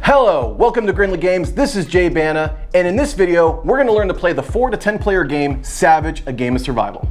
Hello, welcome to Grinley Games. This is Jay Bana, and in this video, we're going to learn to play the 4 to 10 player game, Savage, a Game of Survival.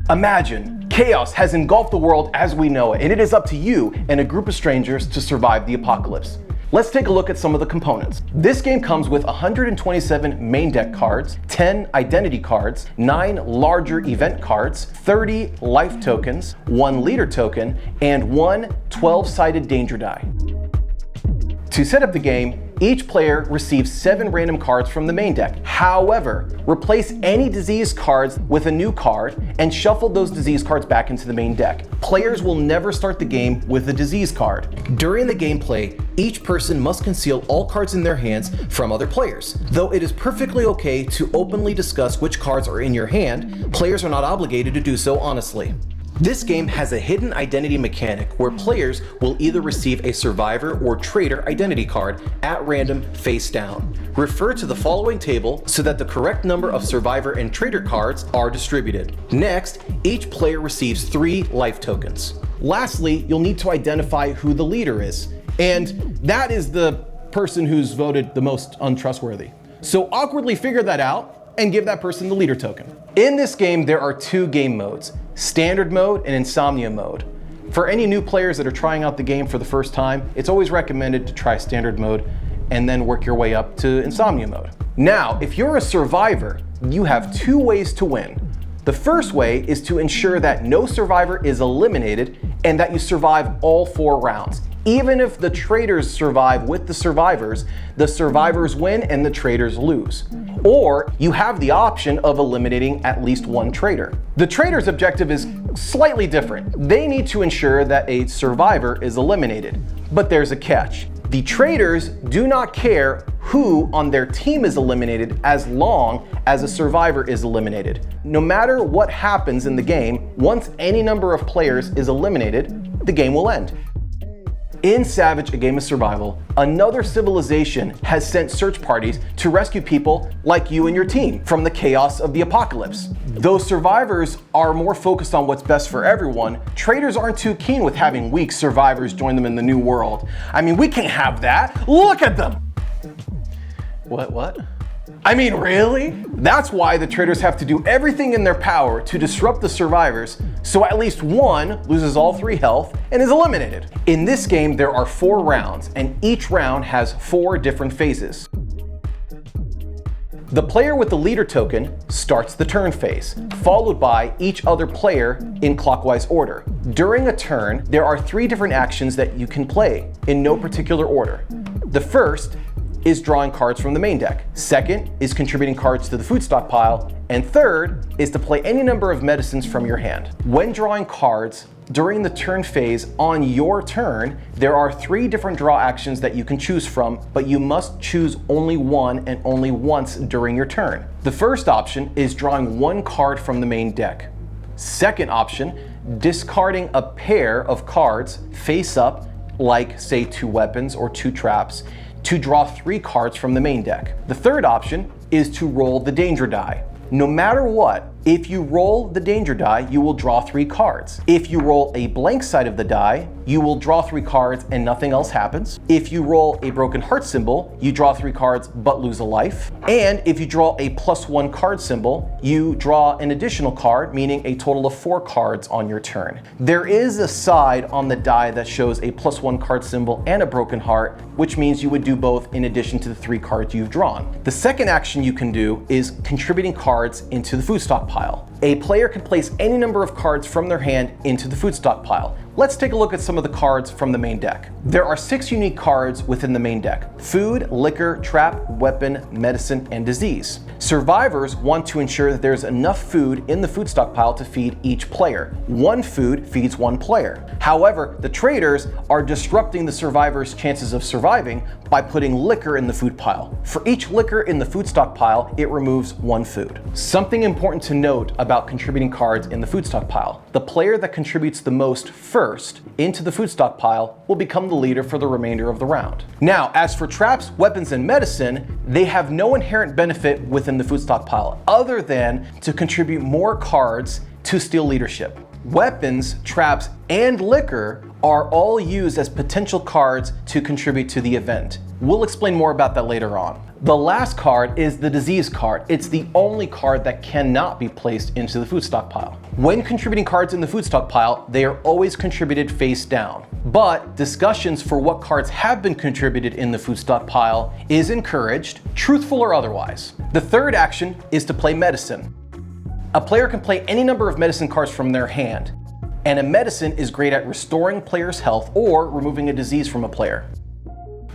Imagine, chaos has engulfed the world as we know it, and it is up to you and a group of strangers to survive the apocalypse. Let's take a look at some of the components. This game comes with 127 main deck cards, 10 identity cards, 9 larger event cards, 30 life tokens, 1 leader token, and 1 12-sided danger die. To set up the game, each player receives 7 random cards from the main deck. However, replace any disease cards with a new card and shuffle those disease cards back into the main deck. Players will never start the game with a disease card. During the gameplay, each person must conceal all cards in their hands from other players. Though it is perfectly okay to openly discuss which cards are in your hand, players are not obligated to do so honestly. This game has a hidden identity mechanic where players will either receive a survivor or traitor identity card at random face down. Refer to the following table so that the correct number of survivor and traitor cards are distributed. Next, each player receives 3 life tokens. Lastly, you'll need to identify who the leader is, and that is the person who's voted the most untrustworthy. So awkwardly figure that out and give that person the leader token. In this game, there are 2 game modes, Standard Mode and Insomnia Mode. For any new players that are trying out the game for the first time, it's always recommended to try Standard Mode and then work your way up to Insomnia Mode. Now, if you're a survivor, you have 2 ways to win. The first way is to ensure that no survivor is eliminated and that you survive all 4 rounds. Even if the traitors survive with the survivors win and the traitors lose. Or you have the option of eliminating at least 1 traitor. The traitor's objective is slightly different. They need to ensure that a survivor is eliminated. But there's a catch. The traitors do not care who on their team is eliminated as long as a survivor is eliminated. No matter what happens in the game, once any number of players is eliminated, the game will end. In Savage, a Game of Survival, another civilization has sent search parties to rescue people like you and your team from the chaos of the apocalypse. Though survivors are more focused on what's best for everyone, traitors aren't too keen with having weak survivors join them in the new world. I mean, we can't have that. Look at them. What? I mean, really? That's why the traitors have to do everything in their power to disrupt the survivors, so at least one loses all 3 health and is eliminated. In this game, there are 4 rounds, and each round has 4 different phases. The player with the leader token starts the turn phase, followed by each other player in clockwise order. During a turn, there are 3 different actions that you can play in no particular order. The first is drawing cards from the main deck. Second is contributing cards to the food stockpile. And third is to play any number of medicines from your hand. When drawing cards during the turn phase on your turn, there are 3 different draw actions that you can choose from, but you must choose only one and only once during your turn. The first option is drawing 1 card from the main deck. Second option, discarding a pair of cards face up, like say 2 weapons or 2 traps, to draw 3 cards from the main deck. The third option is to roll the danger die. No matter what, if you roll the danger die, you will draw 3 cards. If you roll a blank side of the die, you will draw 3 cards and nothing else happens. If you roll a broken heart symbol, you draw 3 cards but lose a life. And if you draw a +1 card symbol, you draw an additional card, meaning a total of 4 cards on your turn. There is a side on the die that shows a +1 card symbol and a broken heart, which means you would do both in addition to the 3 cards you've drawn. The second action you can do is contributing cards into the food stockpile. A player can place any number of cards from their hand into the food stockpile. Let's take a look at some of the cards from the main deck. There are 6 unique cards within the main deck: food, liquor, trap, weapon, medicine, and disease. Survivors want to ensure that there's enough food in the food stockpile to feed each player. 1 food feeds 1 player. However, the traitors are disrupting the survivors' chances of surviving by putting liquor in the food pile. For each liquor in the food stockpile, it removes 1 food. Something important to note about about contributing cards in the food stockpile. The player that contributes the most first into the food stockpile will become the leader for the remainder of the round. Now, as for traps, weapons, and medicine, they have no inherent benefit within the food stockpile other than to contribute more cards to steal leadership. Weapons, traps, and liquor are all used as potential cards to contribute to the event. We'll explain more about that later on. The last card is the disease card. It's the only card that cannot be placed into the food stockpile. When contributing cards in the food stockpile, they are always contributed face down. But discussions for what cards have been contributed in the food stockpile is encouraged, truthful or otherwise. The third action is to play medicine. A player can play any number of medicine cards from their hand, and a medicine is great at restoring players' health or removing a disease from a player.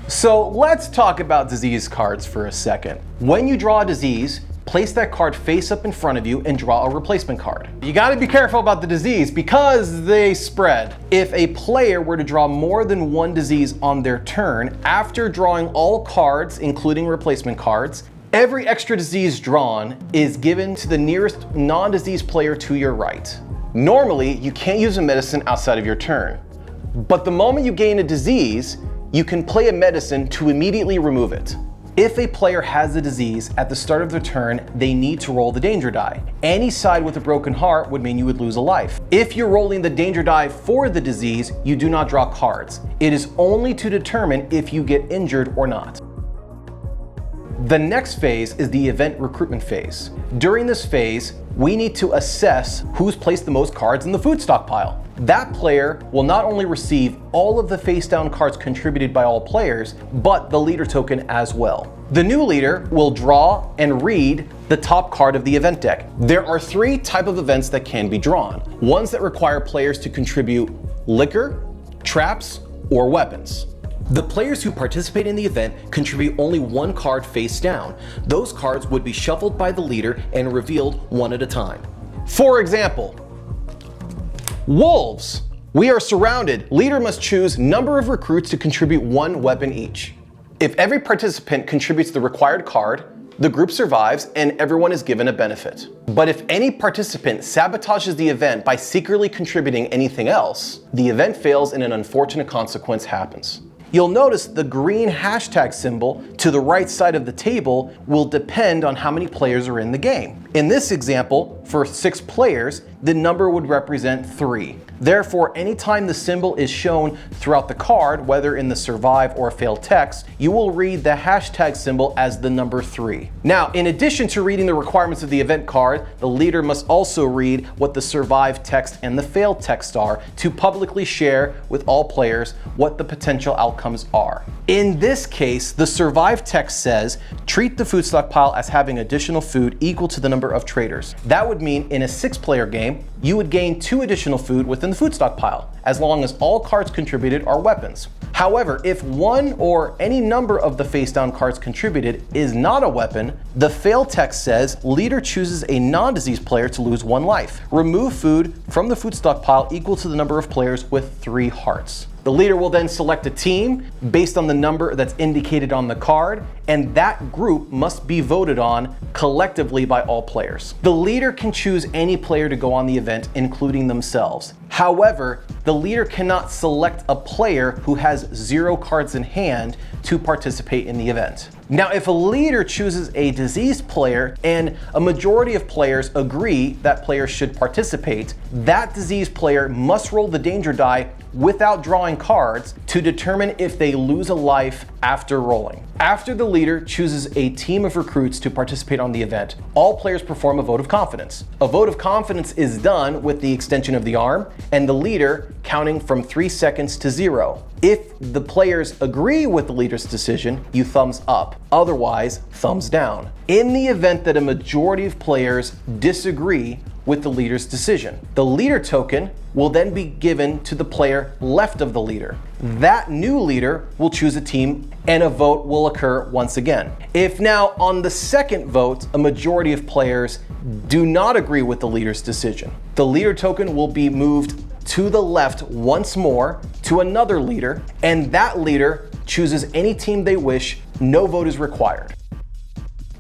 So let's talk about disease cards for a second. When you draw a disease, place that card face up in front of you and draw a replacement card. You gotta be careful about the disease because they spread. If a player were to draw more than one disease on their turn, after drawing all cards, including replacement cards, every extra disease drawn is given to the nearest non-disease player to your right. Normally, you can't use a medicine outside of your turn. But the moment you gain a disease, you can play a medicine to immediately remove it. If a player has a disease at the start of their turn, they need to roll the danger die. Any side with a broken heart would mean you would lose a life. If you're rolling the danger die for the disease, you do not draw cards. It is only to determine if you get injured or not. The next phase is the event recruitment phase. During this phase, we need to assess who's placed the most cards in the food stockpile. That player will not only receive all of the face down cards contributed by all players, but the leader token as well. The new leader will draw and read the top card of the event deck. There are 3 types of events that can be drawn. Ones that require players to contribute liquor, traps, or weapons. The players who participate in the event contribute only 1 card face down. Those cards would be shuffled by the leader and revealed one at a time. For example, wolves. We are surrounded. Leader must choose number of recruits to contribute 1 weapon each. If every participant contributes the required card, the group survives and everyone is given a benefit. But if any participant sabotages the event by secretly contributing anything else, the event fails and an unfortunate consequence happens. You'll notice the green hashtag symbol to the right side of the table will depend on how many players are in the game. In this example, for 6 players, the number would represent 3. Therefore, anytime the symbol is shown throughout the card, whether in the survive or fail text, you will read the hashtag symbol as the number 3. Now, in addition to reading the requirements of the event card, the leader must also read what the survive text and the fail text are to publicly share with all players what the potential outcomes are. In this case, the survive text says, treat the food stockpile as having additional food equal to the number of traders. That would mean in a 6-player game, you would gain 2 additional food within the food stockpile, as long as all cards contributed are weapons. However, if one or any number of the face down cards contributed is not a weapon, the fail text says leader chooses a non-disease player to lose 1 life. Remove food from the food stockpile equal to the number of players with 3 hearts. The leader will then select a team based on the number that's indicated on the card, and that group must be voted on collectively by all players. The leader can choose any player to go on the event, including themselves. However, the leader cannot select a player who has 0 cards in hand to participate in the event. Now, if a leader chooses a diseased player and a majority of players agree that player should participate, that diseased player must roll the danger die without drawing cards to determine if they lose a life after rolling. After the leader chooses a team of recruits to participate on the event, all players perform a vote of confidence. A vote of confidence is done with the extension of the arm and the leader counting from 3 seconds to 0. If the players agree with the leader's decision, you thumbs up. Otherwise, thumbs down. In the event that a majority of players disagree with the leader's decision, the leader token will then be given to the player left of the leader. That new leader will choose a team and a vote will occur once again. If now on the second vote, a majority of players do not agree with the leader's decision, the leader token will be moved to the left once more to another leader, and that leader chooses any team they wish. No vote is required.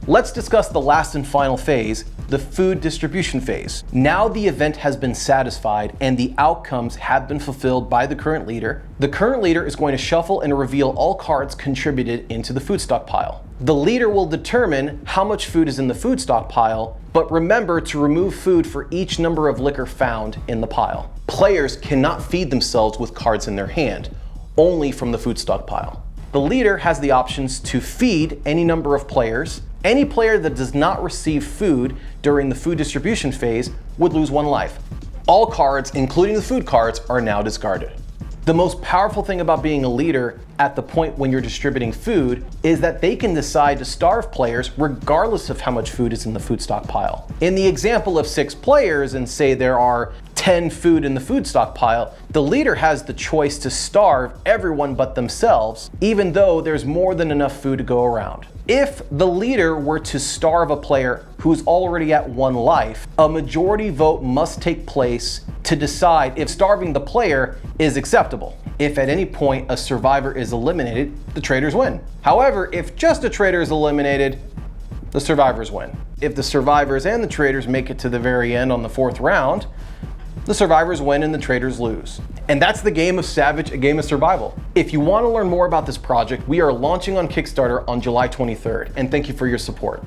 Let's discuss the last and final phase, the food distribution phase. Now the event has been satisfied and the outcomes have been fulfilled by the current leader. The current leader is going to shuffle and reveal all cards contributed into the food stockpile. The leader will determine how much food is in the food stockpile, but remember to remove food for each number of liquor found in the pile. Players cannot feed themselves with cards in their hand, only from the food stockpile. The leader has the options to feed any number of players. Any player that does not receive food during the food distribution phase would lose 1 life. All cards, including the food cards, are now discarded. The most powerful thing about being a leader at the point when you're distributing food is that they can decide to starve players regardless of how much food is in the food stockpile. In the example of 6 players and say there are 10 food in the food stockpile, the leader has the choice to starve everyone but themselves, even though there's more than enough food to go around. If the leader were to starve a player who's already at 1 life, a majority vote must take place to decide if starving the player is acceptable. If at any point a survivor is eliminated, the traitors win. However, if just a traitor is eliminated, the survivors win. If the survivors and the traitors make it to the very end on the 4th round, the survivors win and the traitors lose. And that's the game of Savage, a game of survival. If you want to learn more about this project, we are launching on Kickstarter on July 23rd, and thank you for your support.